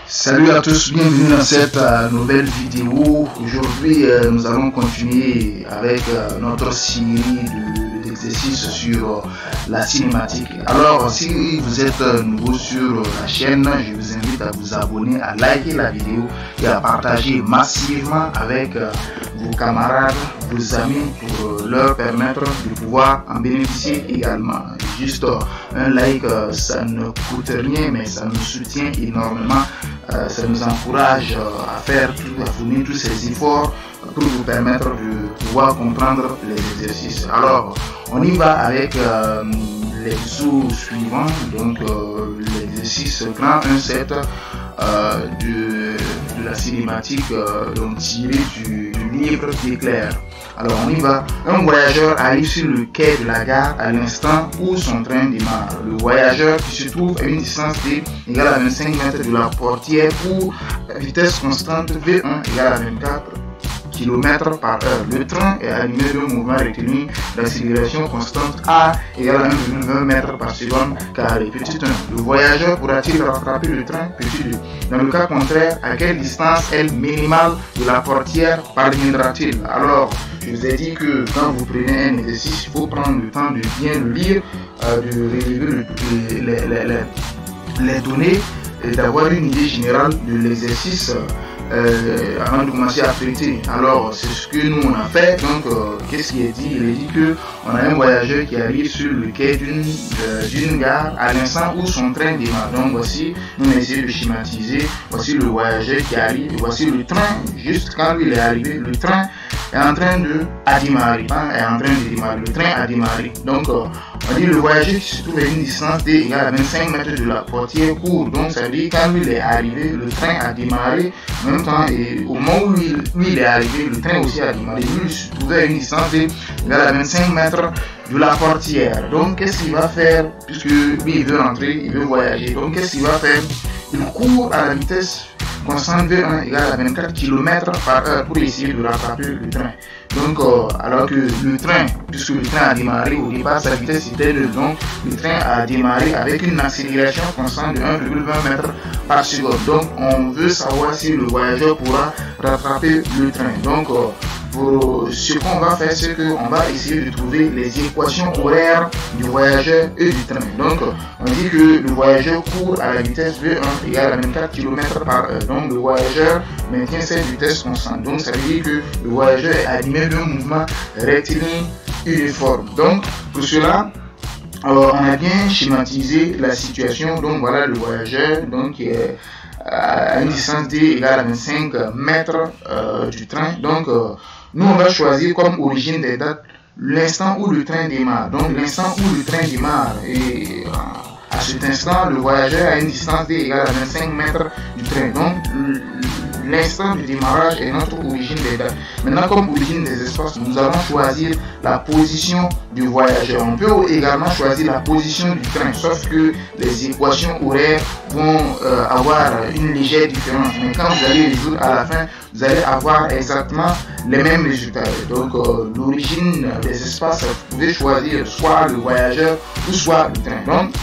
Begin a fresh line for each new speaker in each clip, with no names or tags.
Salut à tous, bienvenue dans cette nouvelle vidéo. Aujourd'hui, nous allons continuer avec notre série d'exercices sur la cinématique. Alors, si vous êtes nouveau sur la chaîne, je vous invite à vous abonner, à liker la vidéo et à partager massivement avec vos camarades, vos amis pour leur permettre de pouvoir en bénéficier également. Juste un like, ça ne coûte rien, mais ça nous soutient énormément. Ça nous encourage à faire à fournir tous ces efforts pour vous permettre de pouvoir comprendre les exercices. Alors, on y va avec l'exo suivant, donc l'exercice grand 1-7 de la cinématique donc tiré du livre d'Éclair. Alors on y va. Un voyageur arrive sur le quai de la gare à l'instant où son train démarre. Le voyageur qui se trouve à une distance d égale à 25 mètres de la portière pour vitesse constante V1 égale à 24 km par heure. Le train est animé d'un mouvement rectiligne d'accélération constante A égale à 1,20 mètres par seconde carré. Petit 1. Le voyageur pourra-t-il rattraper le train? Petit 2. Dans le cas contraire, à quelle distance L minimale de la portière parviendra-t-il? Alors, je vous ai dit que quand vous prenez un exercice, il faut prendre le temps de bien le lire, de relever les données et d'avoir une idée générale de l'exercice avant de commencer à traiter. Alors c'est ce que nous on a fait. Donc qu'est-ce qui est dit? Il est dit que on a un voyageur qui arrive sur le quai d'une gare à l'instant où son train démarre. Donc voici, nous on essaie de schématiser. Voici le voyageur qui arrive, voici le train. Juste quand lui il est arrivé, le train est en train de démarrer, le train a démarré. Donc on dit le voyageur qui se trouve à une distance d égale à 25 mètres de la portière court. Donc ça veut dire quand lui il est arrivé, le train a démarré en même temps, et au moment où lui il est arrivé, le train aussi a démarré. Lui il se trouvait à une distance d égale à 25 mètres de la portière. Donc qu'est-ce qu'il va faire? Puisque lui il veut rentrer, il veut voyager. Donc qu'est-ce qu'il va faire? Il court à la vitesse constante V1 égale à 24 km par heure pour essayer de rattraper le train. Donc, alors que le train, puisque le train a démarré au départ, sa vitesse était de, donc le train a démarré avec une accélération constante de 1,20 mètres par seconde. Donc, on veut savoir si le voyageur pourra rattraper le train. Donc, pour ce qu'on va faire, c'est qu'on va essayer de trouver les équations horaires du voyageur et du train. Donc, on dit que le voyageur court à la vitesse V1 égale à 24 km par heure. Donc, le voyageur maintient cette vitesse constante. Donc, ça veut dire que le voyageur est animé d'un mouvement rectiligne uniforme. Donc, pour cela, alors, on a bien schématisé la situation. Donc, voilà le voyageur donc, qui est à une distance d égale à 25 mètres du train. Donc, nous, on va choisir comme origine des dates l'instant où le train démarre. Donc, l'instant où le train démarre. Et à cet instant, le voyageur a une distance d égale à 25 mètres du train. Donc, l'instant du démarrage est notre origine des dates. Maintenant, comme origine des espaces, nous allons choisir la position du voyageur. On peut également choisir la position du train, sauf que les équations horaires vont avoir une légère différence. Mais quand vous allez résoudre à la fin, vous allez avoir exactement les mêmes résultats. Donc, l'origine des espaces, vous pouvez choisir soit le voyageur ou soit le train. Donc,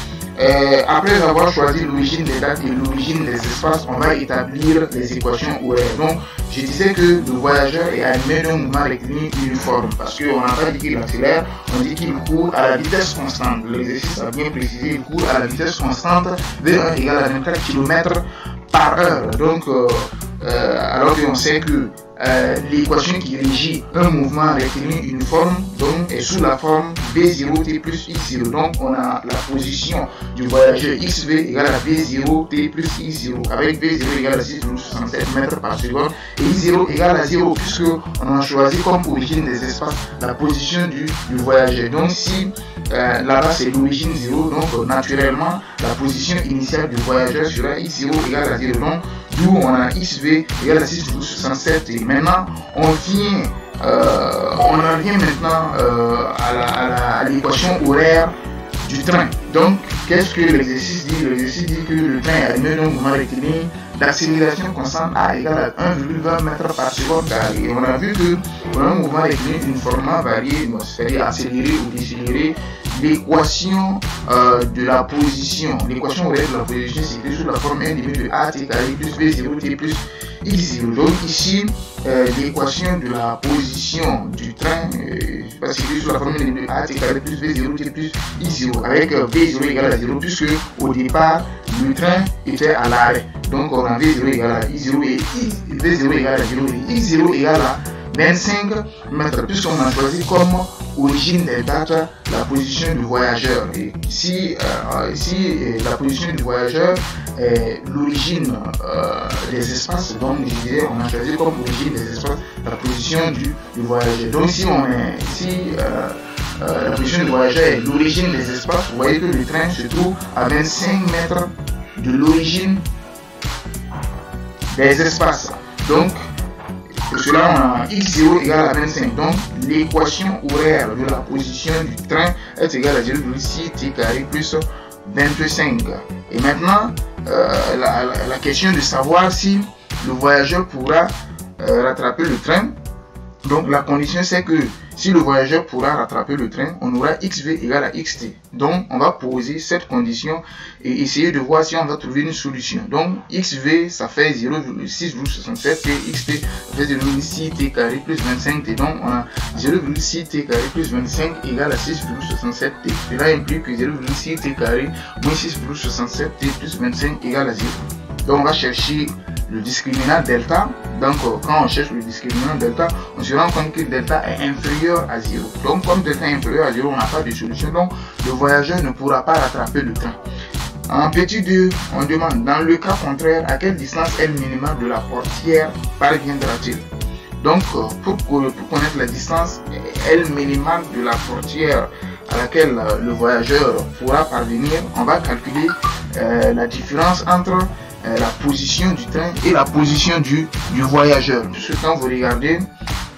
après avoir choisi l'origine des dates et l'origine des espaces, on va établir les équations horaires. Donc, je disais que le voyageur est animé d'un mouvement rectiligne uniforme parce qu'on n'a pas dit qu'il accélère, on dit qu'il court à la vitesse constante. L'exercice a bien précisé, il court à la vitesse constante V1 égale à 24 km par heure. Donc, alors qu'on sait que l'équation qui régit un mouvement rectiligne uniforme donc, est sous la forme V0t plus x0. Donc on a la position du voyageur xv égale à V0t plus x0 avec V0 égale à 6,67 mètres par seconde et x0 égale à 0 puisque on a choisi comme origine des espaces la position du voyageur. Donc si là-bas c'est l'origine 0, donc naturellement la position initiale du voyageur sera x0 égale à 0. Donc d'où on a xv égale à 6,67 et maintenant on en vient maintenant à l'équation horaire du train. Donc qu'est-ce que l'exercice dit? L'exercice dit que le train est animé d'un mouvement rectiligne d'accélération constante A égale à 1,20 mètres par seconde carré. Et on a vu que pour un mouvement rectiligne uniformément varié, c'est-à-dire accéléré ou décéléré, l'équation de la position. L'équation horaire de la position, c'est sous la forme 1 demi de AT carré plus V0 T plus X0. Donc ici, l'équation de la position du train, c'est sous la forme 1 demi de AT carré plus V0 T plus X0, avec V0 égale à 0, puisque au départ, le train était à l'arrêt. Donc on a V0 égale à I0 et V0 égale à 0 et X0 égale à 25 mètres, puisqu'on a choisi comme origine des dates la position du voyageur. Et si la position du voyageur est l'origine des espaces, donc je disais, on a choisi comme origine des espaces la position du voyageur. Donc si la position du voyageur est l'origine des espaces, vous voyez que le train se trouve à 25 mètres de l'origine des espaces. Donc pour cela, on a x0 égale à 25. Donc, l'équation horaire de la position du train est égale à 0,6 t carré plus 25. Et maintenant, la question de savoir si le voyageur pourra rattraper le train. Donc, la condition, c'est que si le voyageur pourra rattraper le train, on aura xv égale à xt. Donc, on va poser cette condition et essayer de voir si on va trouver une solution. Donc, xv, ça fait 0,6,67 et xt, ça fait 0,6 t carré plus 25 t. Donc, on a 0,6 t carré plus 25 égale à 6,67 t. Cela implique que 0,6 t carré moins 6,67 t plus 25 égale à 0. Donc, on va chercher le discriminant delta. Donc quand on cherche le discriminant delta, on se rend compte que delta est inférieur à 0. Donc comme delta est inférieur à 0, on n'a pas de solution. Donc le voyageur ne pourra pas rattraper le train. En petit 2, on demande, dans le cas contraire, à quelle distance L minimale de la portière parviendra-t-il? Donc pour connaître la distance L minimale de la portière à laquelle le voyageur pourra parvenir, on va calculer la différence entre la position du train et la position du voyageur. Puisque quand vous regardez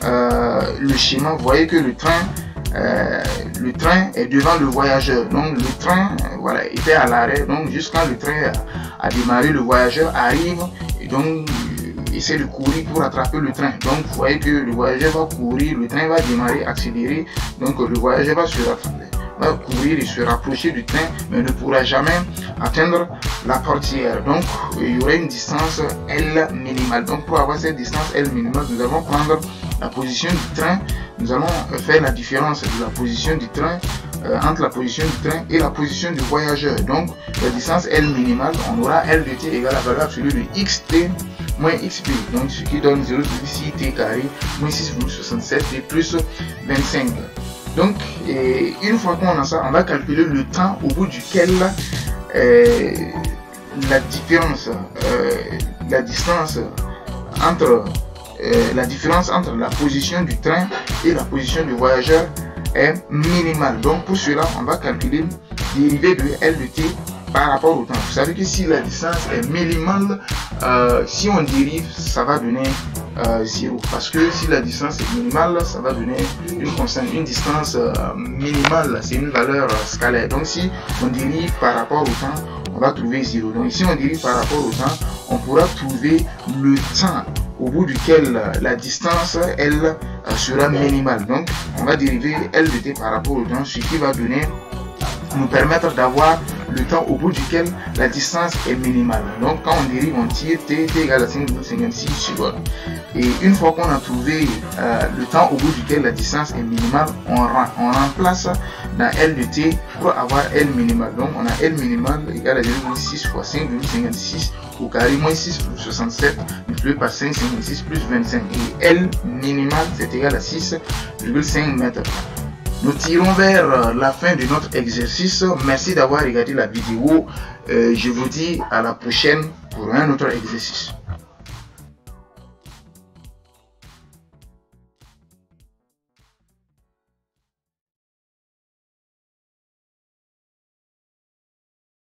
le schéma, vous voyez que le train est devant le voyageur. Donc le train voilà, était à l'arrêt. Donc jusqu'à le train a démarré, le voyageur arrive et donc essaie de courir pour attraper le train. Donc vous voyez que le voyageur va courir, le train va démarrer, accélérer. Donc le voyageur va courir et se rapprocher du train, mais ne pourra jamais atteindre la portière. Donc il y aura une distance L minimale. Donc pour avoir cette distance L minimale, nous allons prendre la position du train, nous allons faire la différence de la position du train entre la position du train et la position du voyageur. Donc la distance L minimale, on aura L de t égale à la valeur absolue de xt moins xp, donc ce qui donne 0,6 t carré moins 6,67 t plus 25. Donc, une fois qu'on a ça, on va calculer le temps au bout duquel la différence entre la position du train et la position du voyageur est minimale. Donc, pour cela, on va calculer dérivée de L de t par rapport au temps. Vous savez que si la distance est minimale, si on dérive, ça va donner 0. Parce que si la distance est minimale, ça va donner une constante. Une distance minimale, c'est une valeur scalaire. Donc si on dérive par rapport au temps, on va trouver 0. Donc si on dérive par rapport au temps, on pourra trouver le temps au bout duquel la distance, elle, sera minimale. Donc on va dériver L de t par rapport au temps, ce qui va nous permettre d'avoir le temps au bout duquel la distance est minimale. Donc quand on dérive, on tire t égale à 5,56 secondes. Et une fois qu'on a trouvé le temps au bout duquel la distance est minimale, on remplace dans L de t pour avoir L minimale. Donc on a L minimale égale à 0,6 fois 5,56 au carré moins 6,67 multiplié par 5,56 plus 25. Et L minimale c'est égal à 6,5 mètres. Nous tirons vers la fin de notre exercice. Merci d'avoir regardé la vidéo. Je vous dis à la prochaine pour un autre exercice.